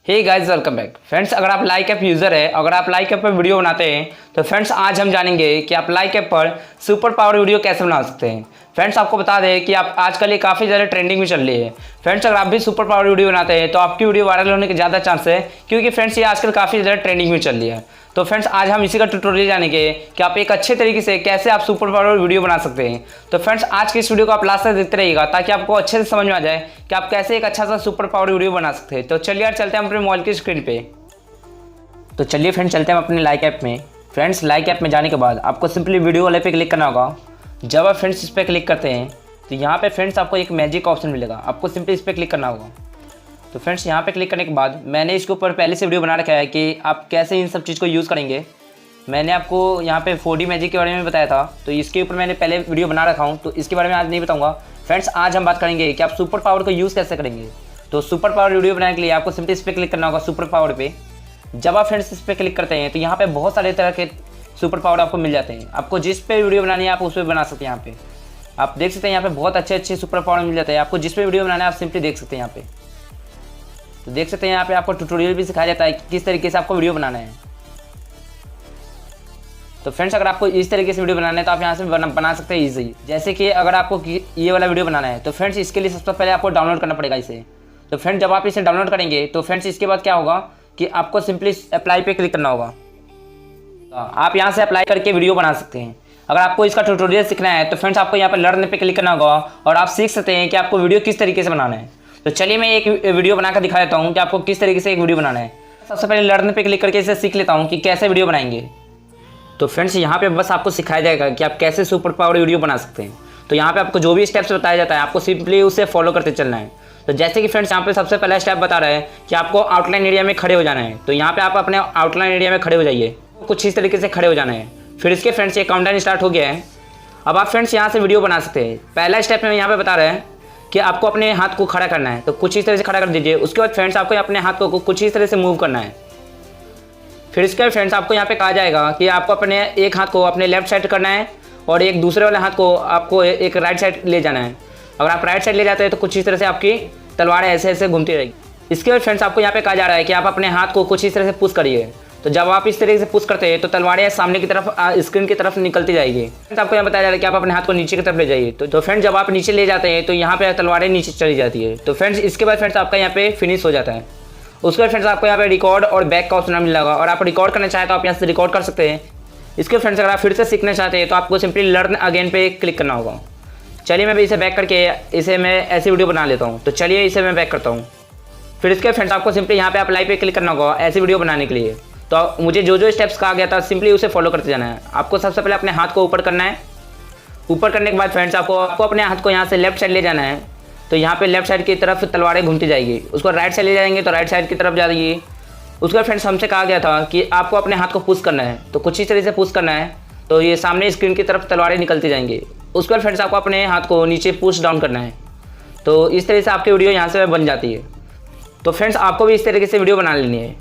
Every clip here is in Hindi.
हे गाइस, वेलकम बैक फ्रेंड्स। अगर आप लाइक ऐप यूज़र है, अगर आप लाइक ऐप पर वीडियो बनाते हैं तो फ्रेंड्स आज हम जानेंगे कि आप लाइक ऐप पर सुपर पावर वीडियो कैसे बना सकते हैं। फ्रेंड्स आपको बता दें कि आप आजकल ये काफ़ी ज़्यादा ट्रेंडिंग में चल रही है। फ्रेंड्स अगर आप भी सुपर पावर वीडियो बनाते हैं तो आपकी वीडियो वायरल होने के ज़्यादा चांस है, क्योंकि फ्रेंड्स ये आजकल काफ़ी ज़्यादा ट्रेंडिंग में चल रही है। तो फ्रेंड्स आज हम इसी का ट्यूटोरियल जानेंगे कि आप एक अच्छे तरीके से कैसे आप सुपर पावर वीडियो बना सकते हैं। तो फ्रेंड्स आज की इस वीडियो को आप लास्ट तक देखते रहिएगा ताकि आपको अच्छे से समझ में आ जाए कि आप कैसे एक अच्छा सा सुपर पावर वीडियो बना सकते हैं। तो चलिए यार चलते हैं अपने मोबाइल की स्क्रीन पे। तो चलिए फ्रेंड्स चलते हैं अपने लाइक ऐप में। फ्रेंड्स लाइक ऐप में जाने के बाद आपको सिंपली वीडियो वाले पे क्लिक करना होगा। जब आप फ्रेंड्स इस पर क्लिक करते हैं तो यहाँ पे फ्रेंड्स आपको एक मैजिक ऑप्शन मिलेगा, आपको सिंपली इस पर क्लिक करना होगा। तो फ्रेंड्स यहाँ पे क्लिक करने के बाद मैंने इसके ऊपर पहले से वीडियो बना रखा है कि आप कैसे इन सब चीज़ को यूज़ करेंगे। मैंने आपको यहाँ पे 4D मैजिक के बारे में बताया था, तो इसके ऊपर मैंने पहले वीडियो बना रखा हूँ, तो इसके बारे में आज नहीं बताऊँगा। फ्रेंड्स आज हम बात करेंगे कि आप सुपर पावर को यूज़ कैसे करेंगे। तो सुपर पावर वीडियो बनाने के लिए आपको सिंपली इस पर क्लिक करना होगा, सुपर पावर पे। जब आप फ्रेंड्स इस पर क्लिक करते हैं तो यहाँ पे बहुत सारे तरह के सुपर पावर आपको मिल जाते हैं। आपको जिस पे वीडियो बनानी है आप उस पर बना सकते हैं। यहाँ पे आप देख सकते हैं, यहाँ पे बहुत अच्छे सुपर पावर मिल जाते हैं। आपको जिस पे वीडियो बनाना है आप सिंपली देख सकते हैं यहाँ पे। तो देख सकते हैं यहाँ पे आपको ट्यूटोरियल भी सिखाया जाता है कि किस तरीके से आपको वीडियो बनाना है। तो फ्रेंड्स अगर आपको इस तरीके से वीडियो बनाना है तो आप यहाँ से बना सकते हैं ईजी। जैसे कि अगर आपको ये वाला वीडियो बनाना है तो फ्रेंड्स इसके लिए सबसे पहले आपको डाउनलोड करना पड़ेगा इसे। तो फ्रेंड्स जब आप इसे डाउनलोड करेंगे तो फ्रेंड्स इसके बाद क्या होगा कि आपको सिंपली अप्लाई पे क्लिक करना होगा। तो आप यहाँ से अप्लाई करके वीडियो बना सकते हैं। अगर आपको इसका ट्यूटोरियल सीखना है तो फ्रेंड्स आपको यहाँ पर लर्न पे क्लिक करना होगा और आप सीख सकते हैं कि आपको वीडियो किस तरीके से बनाना है। तो चलिए मैं एक वीडियो बनाकर दिखा देता हूँ कि आपको किस तरीके से एक वीडियो बनाना है। सबसे पहले लर्न पे क्लिक करके इसे सीख लेता हूँ कि कैसे वीडियो बनाएंगे। तो फ्रेंड्स यहाँ पे बस आपको सिखाया जाएगा कि आप कैसे सुपर पावर वीडियो बना सकते हैं। तो यहाँ पे आपको जो भी स्टेप्स बताया जाता है आपको सिंपली उसे फॉलो करते चलना है। तो जैसे कि फ्रेंड्स यहाँ पे सबसे पहला स्टेप बता रहा है कि आपको आउटलाइन एरिया में खड़े हो जाना है। तो यहाँ पे आप अपने आउटलाइन एरिया में खड़े हो जाइए, कुछ इस तरीके से खड़े हो जाना है। फिर इसके फ्रेंड्स ये काउंटडाउन स्टार्ट हो गया है। अब आप फ्रेंड्स यहाँ से वीडियो बना सकते हैं। पहला स्टेप में यहाँ पे बता रहे हैं कि आपको अपने हाथ को खड़ा करना है, तो कुछ इस तरह से खड़ा कर दीजिए। उसके बाद फ्रेंड्स आपको अपने हाथ को कुछ इस तरह से मूव करना है। फिर इसके बाद फ्रेंड्स आपको यहाँ पे कहा जाएगा कि आपको अपने एक हाथ को अपने लेफ्ट साइड करना है और एक दूसरे वाले हाथ को आपको एक राइट साइड ले जाना है। अगर आप राइट साइड ले जाते हैं तो कुछ इस तरह से आपकी तलवार ऐसे ऐसे घूमती रहेगी। इसके बाद फ्रेंड्स आपको यहाँ पे कहा जा रहा है कि आप अपने हाथ को कुछ इस तरह से पुश करिए। तो जब आप इस तरीके से पुश करते हैं तो तलवारें सामने की तरफ स्क्रीन की तरफ निकलती जाएगी। फ्रेंड्स आपको यहाँ बताया जा रहा है कि आप अपने हाथ को नीचे की तरफ ले जाइए। तो फ्रेंड्स जब आप नीचे ले जाते हैं तो यहाँ पे तलवारें नीचे चली जाती है। तो फ्रेंड्स इसके बाद फ्रेंड्स आपका यहाँ पे फिनिश हो जाता है। उसके बाद फ्रेंड्स आपको यहाँ पे रिकॉर्ड और बैक का ऑप्शन मिलेगा और आप रिकॉर्ड करना चाहें तो आप यहाँ से रिकॉर्ड कर सकते हैं। इसके फ्रेंड्स अगर आप फिर से सीखना चाहते हैं तो आपको सिंपली लर्न अगेन पे क्लिक करना होगा। चलिए मैं भी इसे बैक करके इसे मैं ऐसी वीडियो बना लेता हूँ। तो चलिए इसे मैं बैक करता हूँ। फिर इसके फ्रेंड्स आपको सिंपली यहाँ पे अप्लाई पे क्लिक करना होगा ऐसी वीडियो बनाने के लिए। तो मुझे जो स्टेप्स कहा गया था सिंपली उसे फॉलो करते जाना है। आपको सबसे पहले अपने हाथ को ऊपर करना है। ऊपर करने के बाद फ्रेंड्स आपको अपने हाथ को यहाँ से लेफ्ट साइड ले जाना है। तो यहाँ पे लेफ्ट साइड की तरफ तलवारें घूमती जाएगी। उसको राइट साइड ले जाएंगे तो राइट साइड की तरफ जाएगी। उसके बाद फ्रेंड्स हमसे कहा गया था कि आपको अपने हाथ को पुश करना है, तो कुछ इस तरह से पुश करना है। तो ये सामने स्क्रीन की तरफ तलवारें निकलती जाएंगी। उसके बाद फ्रेंड्स आपको अपने हाथ को नीचे पुश डाउन करना है। तो इस तरह से आपकी वीडियो यहाँ से बन जाती है। तो फ्रेंड्स आपको भी इस तरीके से वीडियो बना लेनी है।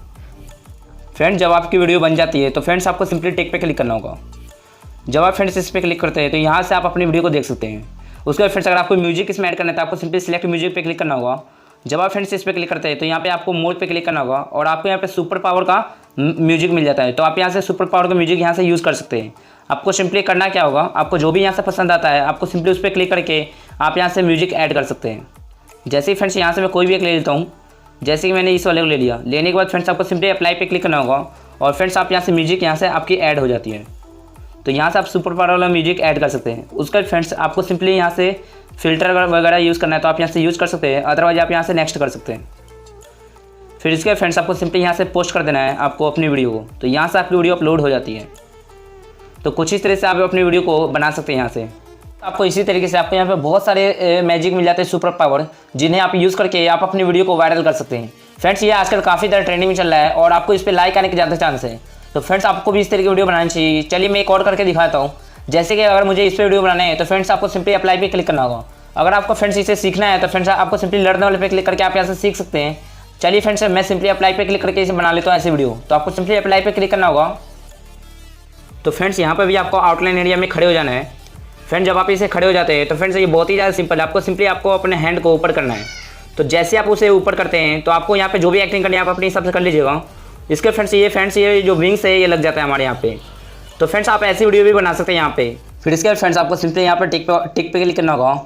फ्रेंड्स जब आपकी वीडियो बन जाती है तो फ्रेंड्स आपको सिंपली टेक पे क्लिक करना होगा। जब आप फ्रेंड्स इस पर क्लिक करते हैं तो यहाँ से आप अपनी वीडियो को देख सकते हैं। उसके बाद फ्रेंड्स अगर आपको म्यूजिक इसमें ऐड करना है तो आपको सिंपली सिलेक्ट म्यूजिक पे क्लिक करना होगा। जब आप फ्रेंड्स इस पर क्लिक करते हैं तो यहाँ पे आपको मोड पे क्लिक करना होगा और आपको यहाँ पे सुपर पावर का म्यूजिक मिल जाता है। तो आप यहाँ से सुपर पावर का म्यूजिक यहाँ से यूज़ कर सकते हैं। आपको सिंपली करना क्या होगा, आपको जो भी यहाँ से पसंद आता है आपको सिंपली उस पर क्लिक करके आप यहाँ से म्यूजिक ऐड कर सकते हैं। जैसे ही फ्रेंड्स यहाँ से मैं कोई भी एक ले लेता हूँ, जैसे कि मैंने इस वाले को ले लिया। लेने के बाद फ्रेंड्स आपको सिंपली अप्लाई पे क्लिक करना होगा और फ्रेंड्स आप यहाँ से म्यूजिक यहाँ से आपकी ऐड हो जाती है। तो यहाँ से आप सुपर पावर वाला म्यूजिक ऐड कर सकते हैं। उसके बाद फ्रेंड्स आपको सिंपली यहाँ से फिल्टर वगैरह यूज़ करना है तो आप यहाँ से यूज़ कर सकते हैं, अदरवाइज आप यहाँ से नेक्स्ट कर सकते हैं। फिर इसके फ्रेंड्स आपको सिंपली यहाँ से पोस्ट कर देना है आपको अपनी वीडियो को। तो यहाँ से आपकी वीडियो अपलोड हो जाती है। तो कुछ इस तरह से आप अपनी वीडियो को बना सकते हैं यहाँ से। आपको इसी तरीके से आपको यहाँ पे बहुत सारे मैजिक मिल जाते हैं सुपर पावर, जिन्हें आप यूज़ करके आप अपनी वीडियो को वायरल कर सकते हैं। फ्रेंड्स ये आजकल काफ़ी ज़्यादा ट्रेंडिंग में चल रहा है और आपको इस पर लाइक आने के ज़्यादा चांस है। तो फ्रेंड्स आपको भी इस तरीके की वीडियो बनानी चाहिए। चलिए मैं एक और करके दिखाता हूँ। जैसे कि अगर मुझे इस पर वीडियो बनाना है तो फ्रेंड्स आपको सिंपली अप्लाई पे क्लिक करना होगा। अगर आपको फ्रेंड्स इसे सीखना है तो फ्रेंड्स आपको सिंपली लर्न वाले पे क्लिक करके आप यहाँ से सीख सकते हैं। चलिए फ्रेंड्स मैं सिंपली अप्लाई पे क्लिक करके इसे बना लेता हूँ ऐसी वीडियो। तो आपको सिंपली अप्लाई पे क्लिक करना होगा। तो फ्रेंड्स यहाँ पर भी आपको आउटलाइन एरिया में खड़े हो जाना है। फ्रेंड्स जब आप इसे खड़े हो जाते हैं तो फ्रेंड्स ये बहुत ही ज़्यादा सिंपल है। आपको सिंपली आपको अपने हैंड को ऊपर करना है। तो जैसे आप उसे ऊपर करते हैं तो आपको यहाँ पे जो भी एक्टिंग करनी है आप अपने हिसाब से कर लीजिएगा। इसके फ्रेंड्स ये जो विंग्स है ये लग जाता है हमारे यहाँ पे। तो फ्रेंड्स आप ऐसी वीडियो भी बना सकते हैं यहाँ पे। फिर इसके बाद फ्रेंड्स आपको सिंपली यहाँ पर टिक पे क्लिक करना होगा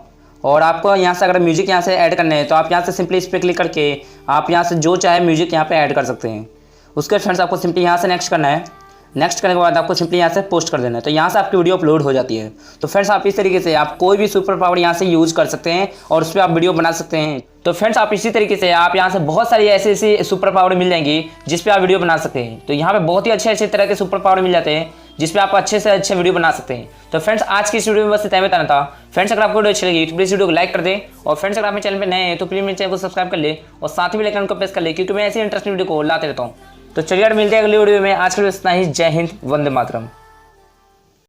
और आपको यहाँ से अगर म्यूजिक यहाँ से ऐड करने हैं तो आप यहाँ से सिंपली इस पर क्लिक करके आप यहाँ से जो चाहे म्यूजिक यहाँ पे ऐड कर सकते हैं। उसके बाद फ्रेंड्स आपको सिंपली यहाँ से नेक्स्ट करना है। नेक्स्ट करने के बाद आपको सिंपली यहाँ से पोस्ट कर देना है, तो यहाँ से आपकी वीडियो अपलोड हो जाती है। तो फ्रेंड्स आप इस तरीके से आप कोई भी सुपर पावर यहाँ से यूज़ कर सकते हैं और उस पर आप वीडियो बना सकते हैं। तो फ्रेंड्स आप इसी तरीके से आप यहाँ से बहुत सारी ऐसी सुपर पावर मिल जाएंगी जिस पे आप वीडियो बना सकते हैं। तो यहाँ पे बहुत ही अच्छे तरह के सुपर पावर मिल जाते हैं जिस पे आप अच्छे से अच्छे वीडियो बना सकते हैं। तो फ्रेंड्स आज की इस वीडियो में बस इतना बताना था। फ्रेंड्स अगर आपको वीडियो अच्छी लगी तो प्लीज़ वीडियो को लाइक कर दें और फ्रेंड्स अगर आप मेरे चैनल पे नए हैं तो प्लीज़ मेरे चैनल को सब्सक्राइब कर ले और साथ ही बेल आइकन को प्रेस कर ले, क्योंकि मैं ऐसी इंटरेस्टिंग वीडियो को लाते रहता हूँ। तो चलिए यार मिलते हैं अगली वीडियो में। आज के लिए इतना ही। जय हिंद, वंदे मातरम।